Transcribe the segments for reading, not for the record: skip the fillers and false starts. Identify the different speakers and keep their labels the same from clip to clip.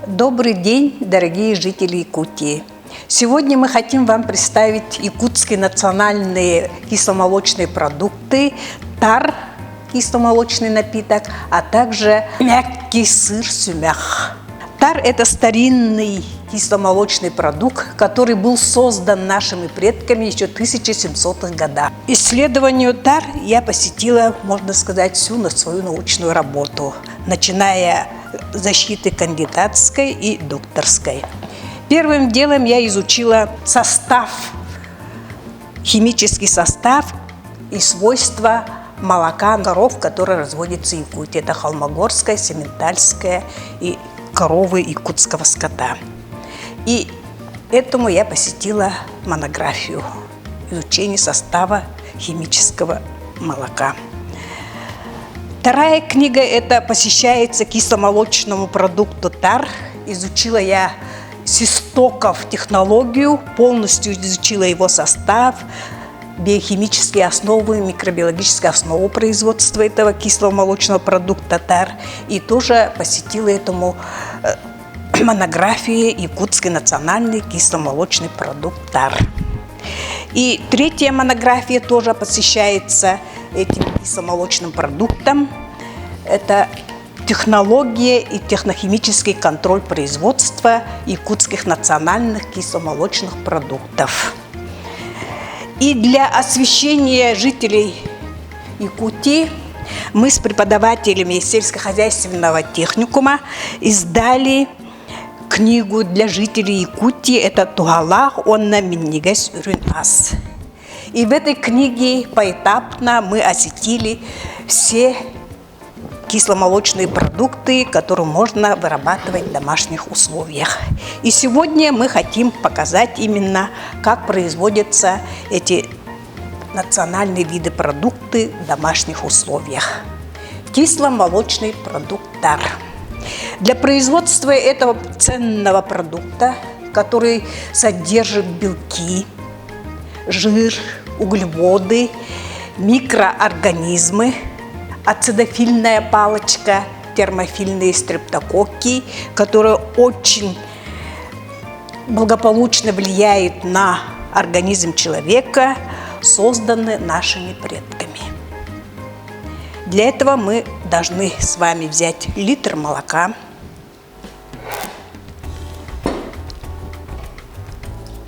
Speaker 1: Добрый день, дорогие жители Якутии! Сегодня мы хотим вам представить якутские национальные кисломолочные продукты, тар, кисломолочный напиток, а также мягкий сыр сюмях. Тар – это старинный кисломолочный продукт, который был создан нашими предками еще в 1700-х годах. Исследованию тар я посетила, можно сказать, всю свою научную работу, начиная с защиты кандидатской и докторской. Первым делом я изучила состав, химический состав и свойства молока коров, которые разводятся в Якутии. Это холмогорская, сементальская и коровы якутского скота. И этому я посетила монографию изучения состава химического молока. Вторая книга это посвящается кисломолочному продукту тар. Изучила я с истоков технологию, полностью изучила его состав, биохимические основы, микробиологические основы производства этого кисломолочного продукта тар. И тоже посетила этому монографии «Якутский национальный кисломолочный продукт тар». И третья монография тоже посвящается этим кисломолочным продуктам. Это технология и технохимический контроль производства якутских национальных кисломолочных продуктов. И для освещения жителей Якутии мы с преподавателями сельскохозяйственного техникума издали книгу для жителей Якутии. Это «Тугалах онна миннигес урюнас». И в этой книге поэтапно мы осветили все кисломолочные продукты, которые можно вырабатывать в домашних условиях. И сегодня мы хотим показать именно, как производятся эти национальные виды продукты в домашних условиях. Кисломолочный продукт тар. Для производства этого ценного продукта, который содержит белки, жир, углеводы, микроорганизмы, ацидофильная палочка, термофильные стрептококки, которые очень благополучно влияют на организм человека, созданы нашими предками. Для этого мы должны с вами взять литр молока,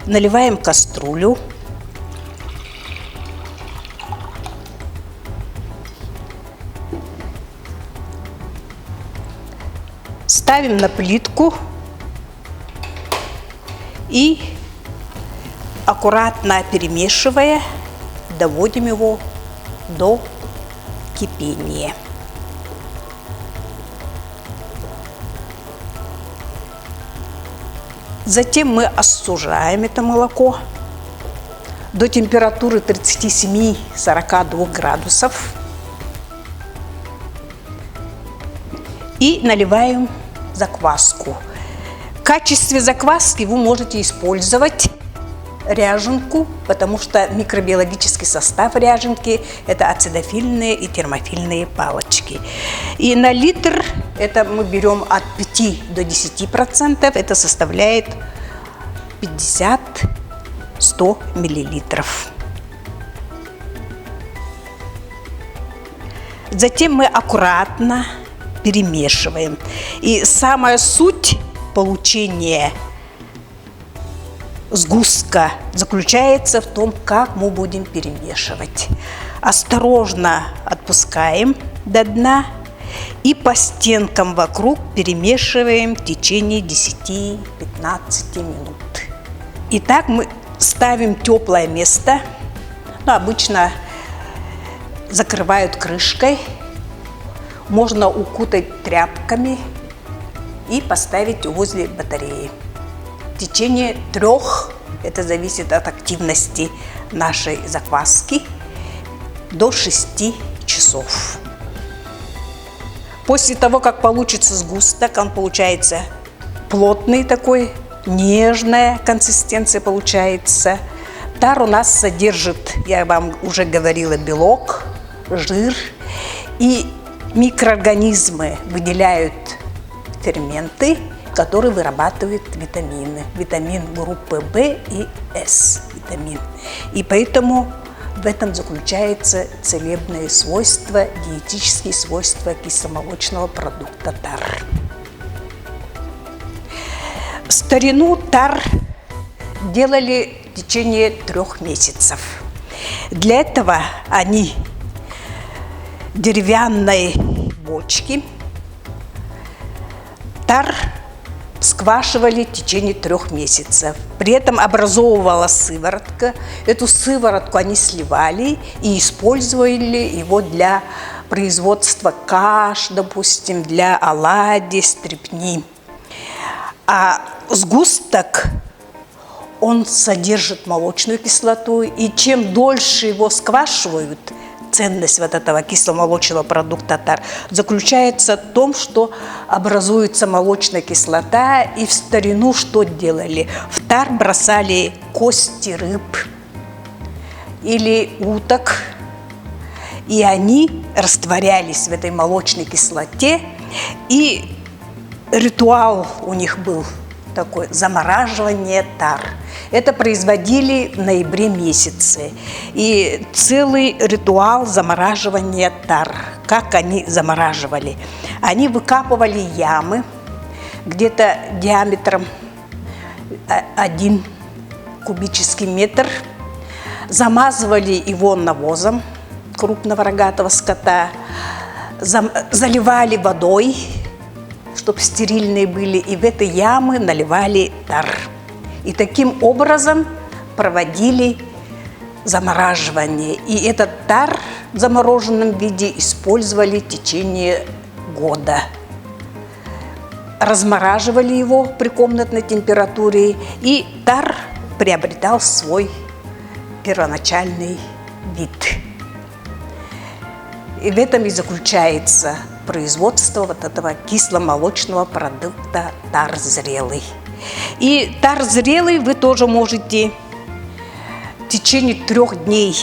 Speaker 1: наливаем в кастрюлю, ставим на плитку и, аккуратно перемешивая, доводим его до кипения. Затем мы остужаем это молоко до температуры 37-42 градусов и наливаем закваску. В качестве закваски вы можете использовать ряженку, потому что микробиологический состав ряженки – это ацидофильные и термофильные палочки. И на литр это мы берем от 5 до 10%, это составляет 50-100 миллилитров. Затем мы аккуратно перемешиваем. И самая суть получения сгустка заключается в том, как мы будем перемешивать. Осторожно отпускаем до дна и по стенкам вокруг перемешиваем в течение 10-15 минут. Итак, мы ставим теплое место, обычно закрывают крышкой, можно укутать тряпками и поставить возле батареи. В течение 3, это зависит от активности нашей закваски, до 6 часов. После того, как получится сгусток, он получается плотный такой, нежная консистенция получается. Тар у нас содержит, я вам уже говорила, белок, жир, и микроорганизмы выделяют ферменты, который вырабатывает витамины. Витамин группы В и С витамин. И поэтому в этом заключается целебные свойства, диетические свойства кисломолочного продукта тар. В старину тар делали в течение 3 месяцев. Для этого они деревянной бочки тар сквашивали в течение 3 месяцев. При этом образовывалась сыворотка. Эту сыворотку они сливали и использовали его для производства каш, допустим, для оладий, стрепни. А сгусток, он содержит молочную кислоту, и чем дольше его сквашивают, ценность вот этого кисломолочного продукта тар заключается в том, что образуется молочная кислота, и в старину что делали? В тар бросали кости рыб или уток, и они растворялись в этой молочной кислоте, и ритуал у них был такой – замораживание тар. Это производили в ноябре месяце. И целый ритуал замораживания тар. Как они замораживали? Они выкапывали ямы где-то диаметром 1 кубический метр, замазывали его навозом крупного рогатого скота, заливали водой, чтобы стерильные были, и в эти ямы наливали тар. И таким образом проводили замораживание. И этот тар в замороженном виде использовали в течение года. Размораживали его при комнатной температуре, и тар приобретал свой первоначальный вид. И в этом и заключается производство вот этого кисломолочного продукта тар зрелый. И тар зрелый вы тоже можете в течение 3 дней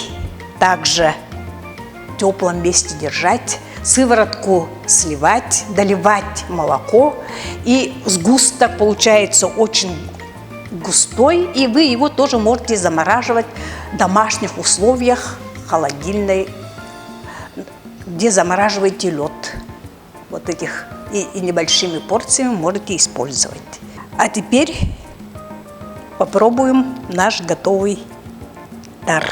Speaker 1: также в теплом месте держать, сыворотку сливать, доливать молоко, и сгусток получается очень густой, и вы его тоже можете замораживать в домашних условиях, холодильной, где замораживаете лед. Вот этих и небольшими порциями можете использовать. А теперь попробуем наш готовый тар.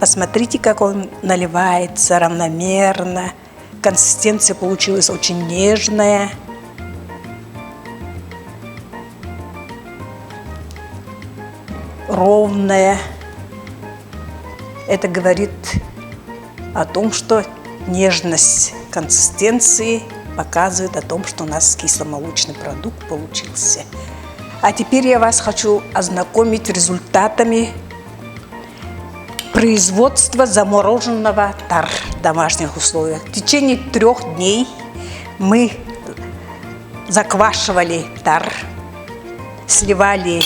Speaker 1: Посмотрите, как он наливается равномерно. Консистенция получилась очень нежная. Ровная. Это говорит о том, что нежность консистенции показывает о том, что у нас кисломолочный продукт получился. А теперь я вас хочу ознакомить с результатами производства замороженного тар в домашних условиях. В течение 3 дней мы заквашивали тар, сливали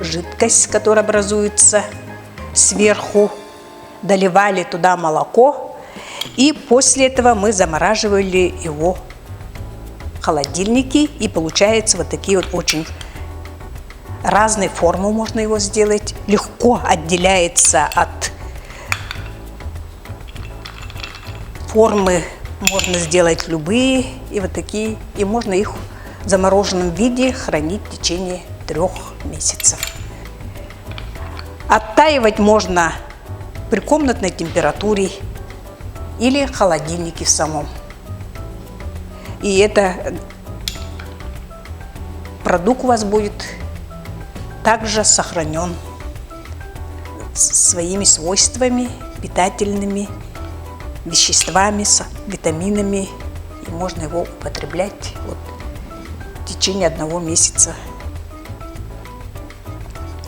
Speaker 1: жидкость, которая образуется сверху, доливали туда молоко, и после этого мы замораживали его в холодильнике, и получается вот такие вот очень разные формы можно его сделать. Легко отделяется от формы, можно сделать любые, и вот такие, и можно их в замороженном виде хранить в течение 3 месяцев. Оттаивать можно при комнатной температуре или в холодильнике в самом. И это продукт у вас будет также сохранен своими свойствами, питательными веществами, витаминами, и можно его употреблять вот в течение 1 месяца.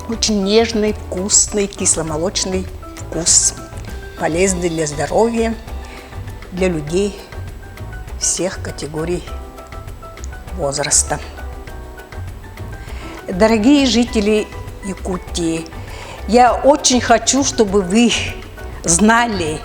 Speaker 1: Очень нежный, вкусный, кисломолочный вкус, полезный для здоровья, для людей всех категорий возраста. Дорогие жители Якутии, я очень хочу, чтобы вы знали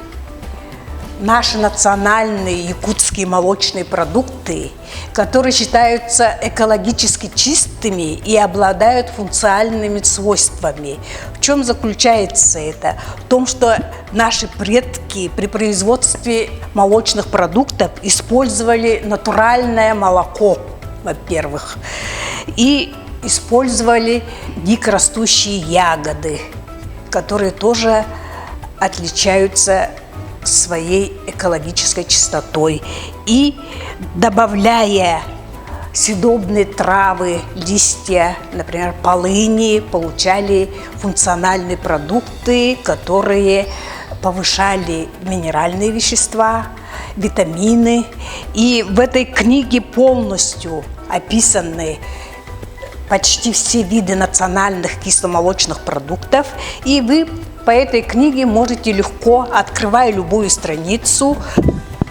Speaker 1: наши национальные якутские молочные продукты, которые считаются экологически чистыми и обладают функциональными свойствами. В чем заключается это? В том, что наши предки при производстве молочных продуктов использовали натуральное молоко, во-первых, и использовали дикорастущие ягоды, которые тоже отличаются своей экологической чистотой. И добавляя съедобные травы, листья, например, полыни, получали функциональные продукты, которые повышали минеральные вещества, витамины. И в этой книге полностью описаны почти все виды национальных кисломолочных продуктов. И вы по этой книге можете легко, открывая любую страницу,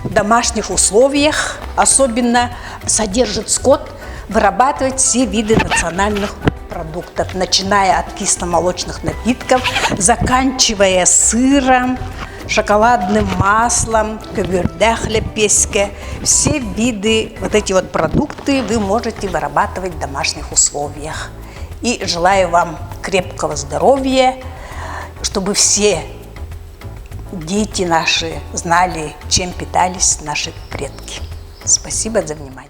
Speaker 1: в домашних условиях, особенно содержит скот, вырабатывать все виды национальных продуктов, начиная от кисломолочных напитков, заканчивая сыром, шоколадным маслом, көгерде хлеб-песке. Все виды, вот эти вот продукты вы можете вырабатывать в домашних условиях. И желаю вам крепкого здоровья, чтобы все дети наши знали, чем питались наши предки. Спасибо за внимание.